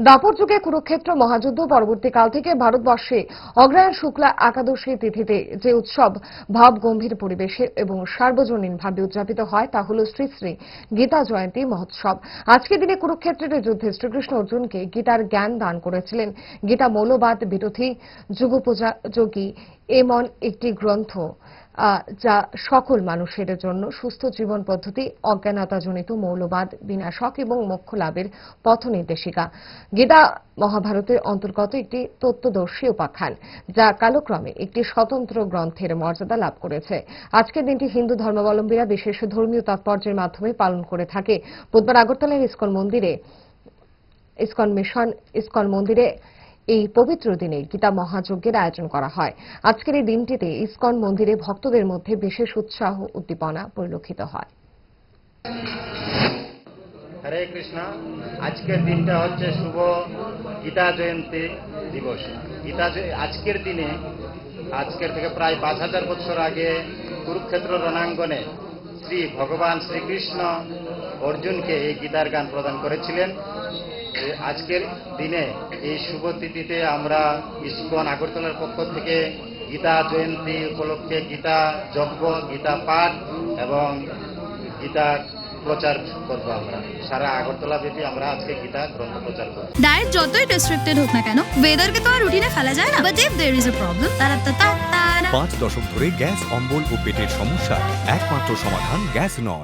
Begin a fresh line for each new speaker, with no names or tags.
দাপর যুগে কুরুক্ষেত্র মহাযুদ্ধ পরবর্তীকাল থেকে ভারতবর্ষে অগ্রহায়ণ শুক্লা একাদশী তিথিতে যে উৎসব ভাব গম্ভীর পরিবেশে এবং সার্বজনীনভাবে উদযাপিত হয় তা হল শ্রী শ্রী গীতা জয়ন্তী মহোৎসব। আজকের দিনে কুরুক্ষেত্রের যুদ্ধে শ্রীকৃষ্ণ অর্জুনকে গীতার জ্ঞান দান করেছিলেন। গীতা মৌলবাদ বিরোধী যুগোপযোগী এমন একটি গ্রন্থ যা সকল মানুষের জন্য সুস্থ জীবন পদ্ধতি, অজ্ঞানতাজনিত মৌলবাদ বিনাশক এবং মোক্ষ লাভের পথ নির্দেশিকা। গীতা মহাভারতের অন্তর্গত একটি তত্ত্বদর্শী উপাখ্যান, যা কালক্রমে একটি স্বতন্ত্র গ্রন্থের মর্যাদা লাভ করেছে। আজকের দিনটি হিন্দু ধর্মাবলম্বীরা বিশেষ ধর্মীয় তাৎপর্যের মাধ্যমে পালন করে থাকে। বুধবার আগরতলার ইসকন মন্দিরে এই পবিত্র দিনে গীতা মহাযজ্ঞের আয়োজন করা হয়। আজকের এই দিনটিতে ইসকন মন্দিরে ভক্তদের মধ্যে বিশেষ উৎসাহ উদ্দীপনা পরিলক্ষিত হয়।
হরে কৃষ্ণ। আজকের দিনটা হচ্ছে শুভ গীতা জয়ন্তী দিবস। আজকের দিনে আজকের থেকে প্রায় 5000 বছর আগে কুরুক্ষেত্র রণাঙ্গনে ভগবান শ্রীকৃষ্ণ অর্জুনকে এই গীতার জ্ঞান প্রদান করেছিলেন। আজকের দিনে এই শুভ তিথিতে আমরা ইসকন আগরতলার পক্ষ থেকে গীতা জয়ন্তী উপলক্ষে গীতা যজ্ঞ, গীতা পাঠ এবং গীতার প্রচার করবো। আমরা সারা আগরতলা ব্যাপী আমরা আজকে গীতা গ্রন্থ প্রচার করব।
ডায়েট যতই রেস্ট্রিক্টেড হোক না কেন, ওয়েদারকে তো আর রুটিনে ফেলা যায় না। But if there is a problem, 5 দশক ধরে গ্যাস, অম্বল ও পেটের সমস্যা একমাত্র সমাধান গ্যাস নল।